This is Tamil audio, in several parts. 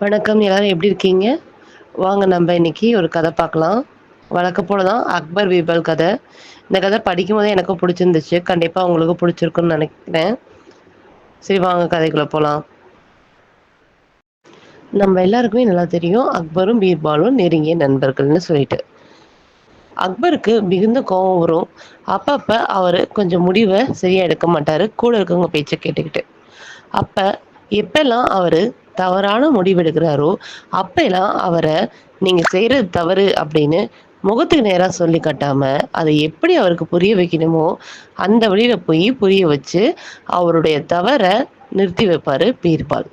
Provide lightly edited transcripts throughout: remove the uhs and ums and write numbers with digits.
வணக்கம். எல்லாரும் எப்படி இருக்கீங்க? வாங்க நம்ம இன்னைக்கு ஒரு கதை பார்க்கலாம். வழக்கம் போல தான் அக்பர், பீர்பால் கதை. இந்த கதை படிக்கும்போதே எனக்கும் பிடிச்சிருந்துச்சு. கண்டிப்பா உங்களுக்கு பிடிச்சிருக்குன்னு நினைக்கிறேன். சரி வாங்க கதைக்குள்ள போலாம். நம்ம எல்லாருக்குமே நல்லா தெரியும் அக்பரும், பீர்பாலும் நெருங்கிய நண்பர்கள்னு சொல்லிட்டு. அக்பருக்கு மிகுந்த கோவம் வரும். அப்பப்ப அவரு கொஞ்சம் முடிவ சரியா எடுக்க மாட்டாரு. கூட இருக்கவங்க பேச்ச கேட்டுக்கிட்டு. அப்ப எப்பல்லாம் அவரு தவறான முடிவு எடுக்கிறாரோ, அப்பல்லாம் அவர நீங்க செய்றது தவறு அப்படின்னு முகத்துக்கு நேரா சொல்லி காட்டாம, அத எப்படி அவருக்கு புரிய வைக்கணுமோ, அந்த வழியில போய் புரிய வச்சு, அவருடைய தவற நிறுத்தி வைப்பாரு பீர்பால்.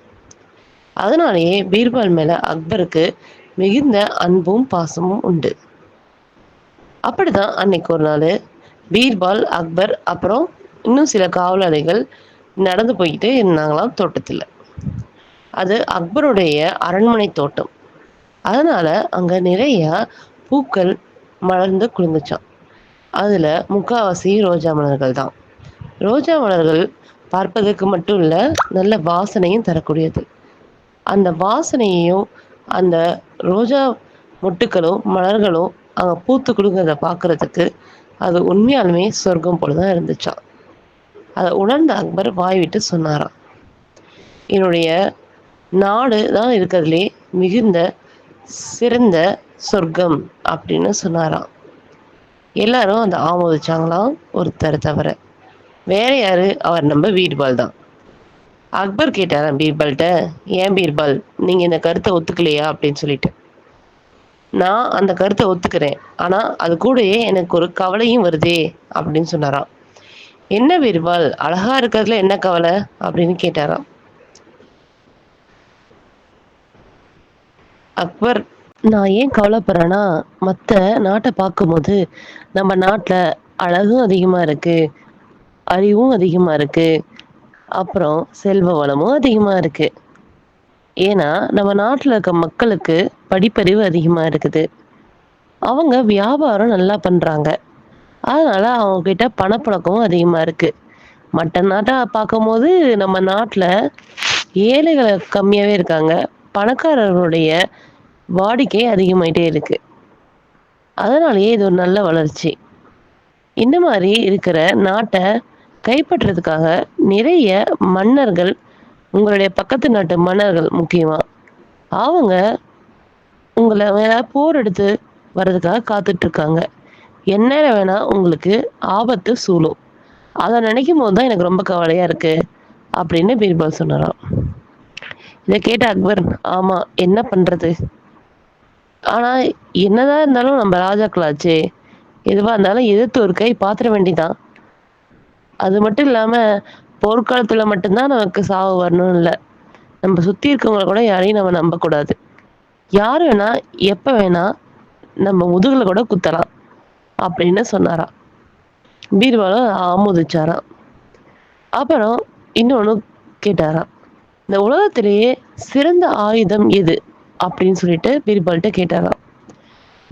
அதனாலேயே பீர்பால் மேல அக்பருக்கு மிகுந்த அன்பும், பாசமும் உண்டு. அப்படிதான் அன்னைக்கு ஒரு நாளு பீர்பால், அக்பர் அப்புறம் இன்னும் சில காவலாளிகள் நடந்து போய்க்கிட்டே இருந்தாங்களாம் தோட்டத்துல. அது அக்பருடைய அரண்மனை தோட்டம். அதனால அங்க நிறைய பூக்கள் மலர்ந்து குலுங்குச்சாம். அதுல முக்காவாசி ரோஜா மலர்கள் தான். ரோஜா மலர்கள் பார்ப்பதற்கு மட்டும் இல்ல, நல்ல வாசனையும் தரக்கூடியது. அந்த வாசனையையும், அந்த ரோஜா மொட்டுக்களும், மலர்களும் அங்க பூத்து குலுங்குறத பார்க்கறதுக்கு, அது உண்மையாலுமே சொர்க்கம் போல தான் இருந்துச்சாம். அத உணர்ந்த அக்பர் வாய் விட்டு சொன்னாராம். என்னுடைய நாடு தான் இருக்கிறதுலே மிகுந்த சிறந்த சொர்க்கம் அப்படின்னு சொன்னாராம். எல்லாரும் அத ஆமோதிச்சாங்களாம் ஒருத்தர தவிர. வேற யாரு? அவர் நம்ம பீர்பால் தான். அக்பர் கேட்டாராம் பீர்பால்ட்ட, "ஏன் பீர்பால், நீங்க இந்த கருத்த ஒத்துக்கலையா?" அப்படின்னு சொல்லிட்டு. "நான் அந்த கருத்த ஒத்துக்கிறேன். ஆனா அது கூடயே எனக்கு ஒரு கவலையும் வருதே" அப்படின்னு சொன்னாராம். "என்ன பீர்பால், அழகா இருக்கிறதுல என்ன கவலை?" அப்படின்னு கேட்டாராம். அக்பர், "நான் ஏன் கவலைப்படுறேன்னா, மத்த நாட்ட பார்க்கும்போது, நம்ம நாட்ல அழகும் அதிகமா இருக்கு, அறிவும் அதிகமா இருக்கு, அப்புறம் செல்வ வளமும் அதிகமா இருக்கு. ஏன்னா, நம்ம நாட்ல இருக்க மக்களுக்கு படிப்பறிவு அதிகமா இருக்குது. அவங்க வியாபாரம் நல்லா பண்றாங்க. அதனால அவங்க கிட்ட பணப்புழக்கமும் அதிகமா இருக்கு. மத்த நாட்ட பார்க்கும்போது, நம்ம நாட்ல ஏழைகள் கம்மியாவே இருக்காங்க. பணக்காரர்களுடைய வாடிக்கை அதிகமாயிட்டே இருக்கு. அதனாலேயே இது ஒரு நல்ல வளர்ச்சி. இந்த மாரி இருக்கிற நாட்ட கைப்பற்றதுக்காக நிறைய மன்னர்கள், உங்களுடைய பக்கத்து நாட்டு மன்னர்கள் முக்கியமா, அவங்க உங்கள மேல போர் எடுத்து வர்றதுக்காக காத்துட்டு இருக்காங்க. எந்நேரம் வேணா உங்களுக்கு ஆபத்து சூழும். அத நினைக்கும்போது தான் எனக்கு ரொம்ப கவலையா இருக்கு" அப்படின்னு பீர்பால் சொன்னாராம். இத கேட்ட அக்பர், "ஆமா, என்ன பண்றது? ஆனா என்னதான் இருந்தாலும் நம்ம ராஜாக்களாச்சே. எதுவா இருந்தாலும் எதிர்த்து ஒரு கை பாத்துற வேண்டியதான். அது மட்டும் இல்லாம, போர்க்காலத்துல மட்டும் தான் நமக்கு சாவு வரணும்னு இல்ல. நம்ம சுத்தி இருக்கவங்கள கூட யாரையும் நம்ம நம்பக்கூடாது. யாரு வேணா, எப்ப வேணா நம்ம முதுகுல கூட குத்தலாம்" அப்படின்னு சொன்னாராம். பீர்பாலும் ஆமோதிச்சாராம். அப்புறம் இன்னொன்னு கேட்டாராம். "இந்த உலகத்திலேயே சிறந்த ஆயுதம் எது?" அப்படின்னு சொல்லிட்டு பீர்பால்ட்ட கேட்டாராம்.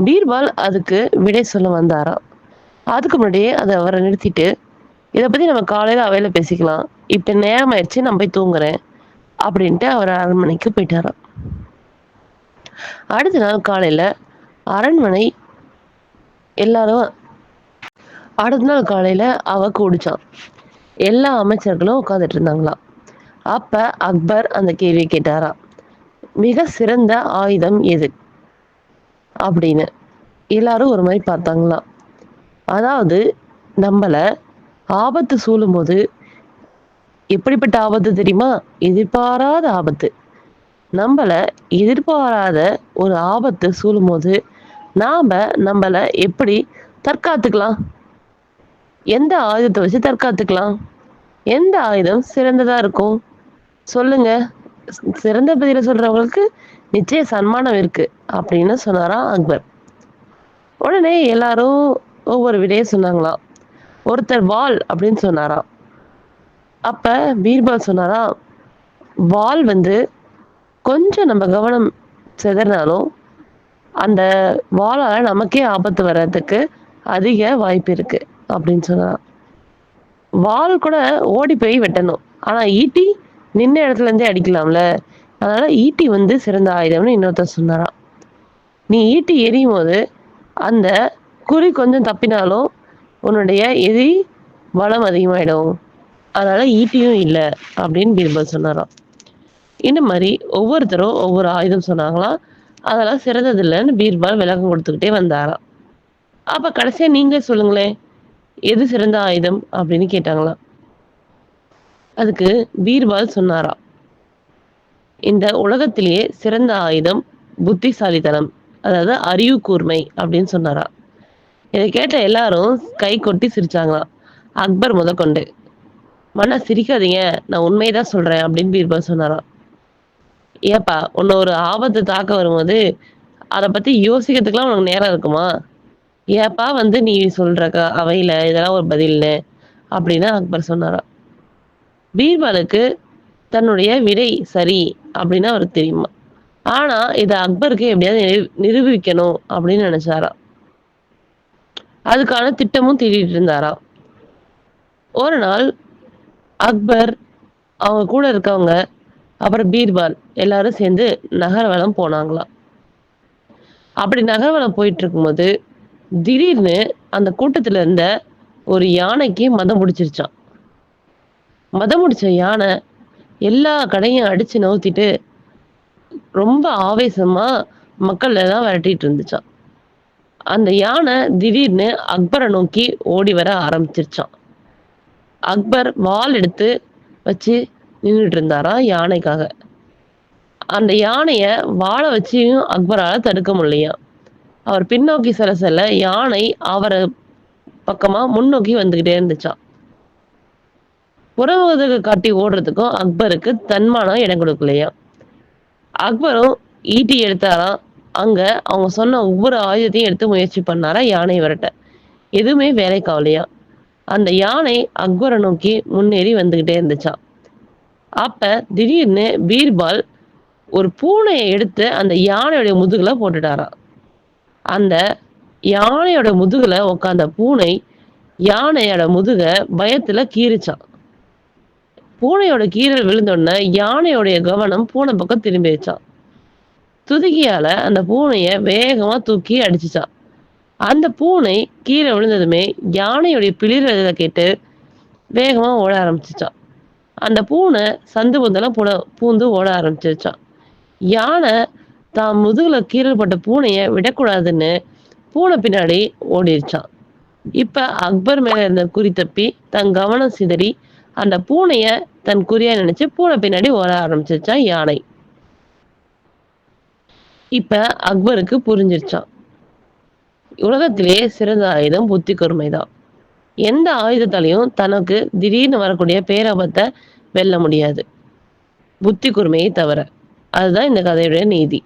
பீர்பால் அதுக்கு விடை சொல்ல வந்தாராம். அதுக்கு முன்னாடியே அத அவர நிறுத்திட்டு, "இத பத்தி நம்ம காலையில அவையில பேசிக்கலாம். இப்ப நேரம் ஆயிடுச்சு, நான் போய் தூங்குறேன்" அப்படின்ட்டு அவர் அரண்மனைக்கு போயிட்டாராம். அடுத்த நாள் காலையில அரண்மனை எல்லாரும் அடுத்த நாள் காலையில அவ கூடுச்சாம். எல்லா அமைச்சர்களும் உட்கார்ந்துட்டு இருந்தாங்களாம். அப்ப அக்பர் அந்த கேள்விய கேட்டாராம். "மிக சிறந்த ஆயுதம் எது?" அப்படின்னு. எல்லாரும் ஒரு மாரி பார்த்தாங்களாம். அதாவது, நம்மள ஆபத்து சூழும்போது, எப்படிப்பட்ட ஆபத்து தெரியுமா? எதிர்பாராத ஆபத்து. நம்மள எதிர்பாராத ஒரு ஆபத்து சூழும்போது, நாம நம்மள எப்படி தற்காத்துக்கலாம்? எந்த ஆயுதத்த வச்சு தற்காத்துக்கலாம்? எந்த ஆயுதம் சிறந்ததா இருக்கும்? சொல்லுங்க. சிறந்த பதில சொல்றவங்களுக்கு நிச்சய சன்மானம் இருக்கு" அப்படின்னு சொன்னாராம் அக்பர். உடனே எல்லாரும் ஒவ்வொரு விடைய சொன்னாங்களாம். ஒருத்தர் வாள் அப்படின்னு சொன்னாராம். அப்ப பீர்பால் சொன்னாராம், "வாள் வந்து கொஞ்சம் நம்ம கவனம் சிதறினாலும், அந்த வாளால நமக்கே ஆபத்து வர்றதுக்கு அதிக வாய்ப்பு இருக்கு" அப்படின்னு சொன்னாராம். "வாள் கூட ஓடி போய் வெட்டணும். ஆனா ஈட்டி நின்ன இடத்துல இருந்தே அடிக்கலாம்ல. அதனால ஈட்டி வந்து சிறந்த ஆயுதம்னு இன்னொருத்தர் சொன்னாராம். நீ ஈட்டி எறியும்போது அந்த குறி கொஞ்சம் தப்பினாலும் உன்னுடைய எதிரி பலம் அதிகமாயிடும். அதனால ஈட்டியும் இல்ல அப்படின்னு பீர்பால் சொன்னாராம். இந்த மாதிரி ஒவ்வொருத்தரும் ஒவ்வொரு ஆயுதம் சொன்னாங்களாம். அதெல்லாம் சிறந்தது இல்லைன்னு பீர்பால் விளக்கம் கொடுத்துக்கிட்டே வந்தாராம். அப்ப கடைசியா நீங்களே சொல்லுங்களேன், எது சிறந்த ஆயுதம் அப்படின்னு கேட்டாங்களாம். அதுக்கு பீர்பால் சொன்னாராம், இந்த உலகத்திலேயே சிறந்த ஆயுதம் புத்திசாலித்தனம், அதாவது அறிவு கூர்மை அப்படின்னு சொன்னாராம். இதை கேட்ட எல்லாரும் கை கொட்டி சிரிச்சாங்களாம், அக்பர் முதற்கொண்டு. மன்னா சிரிக்காதீங்க, நான் உண்மையதான் சொல்றேன் அப்படின்னு பீர்பால் சொன்னாராம். ஏப்பா உன்னை ஒரு ஆபத்து தாக்க வரும்போது அதை பத்தி யோசிக்கிறதுக்கெல்லாம் உனக்கு நேரம் இருக்குமா? ஏப்பா வந்து நீ சொல்ற அவையில இதெல்லாம் ஒரு பதில்னு அப்படின்னு அக்பர் சொன்னாராம். பீர்பாலுக்கு தன்னுடைய விடை சரி அப்படின்னு அவருக்கு தெரியுமா. ஆனா இதை அக்பருக்கு எப்படியாவது நிரூபிக்கணும் அப்படின்னு நினைச்சாராம். அதுக்கான திட்டமும் தீட்டிட்டு இருந்தாராம். ஒரு நாள் அக்பர், அவங்க கூட இருக்கவங்க, அப்புறம் பீர்பால் எல்லாரும் சேர்ந்து நகர்வலம் போனாங்களாம். அப்படி நகர்வலம் போயிட்டு இருக்கும்போது திடீர்னு அந்த கூட்டத்துல இருந்த ஒரு யானைக்கு மதம் பிடிச்சிருச்சான். மதம் பிடிச்ச யானை எல்லா கடையும் அடிச்சு நவுத்திட்டு ரொம்ப ஆவேசமா மக்கள் எல்லாம் விரட்டிட்டு இருந்துச்சான். அந்த யானை திடீர்னு அக்பரை நோக்கி ஓடி வர ஆரம்பிச்சிருச்சான். அக்பர் வாள் எடுத்து வச்சு நின்றுட்டு இருந்தாராம் யானைக்காக. அந்த யானைய வாழை வச்சியும் அக்பரால தடுக்க முடியலையாம். அவர் பின்னோக்கி செல்ல யானை அவரை பக்கமா முன்னோக்கி வந்துகிட்டே இருந்துச்சான். புறமுதுகு காட்டி ஓடுறதுக்கும் அக்பருக்கு தன்மானம் இடம் கொடுக்கலையா. அக்பரும் ஈட்டி எடுத்தாராம். அங்க அவங்க சொன்ன ஒவ்வொரு ஆயுதத்தையும் எடுத்து முயற்சி பண்ணாரா யானை விரட்ட. எதுவுமே வேலைக்கு ஆகலையா. அந்த யானை அக்பரை நோக்கி முன்னேறி வந்துகிட்டே இருந்துச்சான். அப்ப திடீர்னு பீர்பால் ஒரு பூனையை எடுத்து அந்த யானையோட முதுகுல போட்டுட்டாராம். அந்த யானையோட முதுகுல உட்கார்ந்த பூனை யானையோட முதுக பயத்துல கீறிச்சான். பூனையோட கீறல் விழுந்தோடனே யானையோடைய கவனம் பூனை பக்கம் திரும்பிடுச்சான். துதுக்கியால அந்த பூனைய வேகமா தூக்கி அடிச்சுச்சான். அந்த பூனை கீழே விழுந்ததுமே யானையுடைய பிளிறத கேட்டு வேகமா ஓட ஆரம்பிச்சுச்சான். அந்த பூனை சந்து பொந்தெல்லாம் பூந்து ஓட ஆரம்பிச்சிருச்சான். யானை தான் முதுகுல கீறல் பட்ட பூனைய விடக்கூடாதுன்னு பூனை பின்னாடி ஓடிருச்சான். இப்ப அக்பர் மேல இருந்த குறி தப்பி தன் கவனம் சிதறி அந்த பூனைய தன் குறியா நினைச்சு பூனை பின்னாடி ஓட ஆரம்பிச்சிருச்சான் யானை. இப்ப அக்பருக்கு புரிஞ்சிருச்சான், உலகத்திலேயே சிறந்த ஆயுதம் புத்தி கூர்மைதான். எந்த ஆயுதத்தாலையும் தனக்கு திடீர்னு வரக்கூடிய பேராபத்தை வெல்ல முடியாது, புத்தி கூர்மையை தவிர. அதுதான் இந்த கதையுடைய நீதி.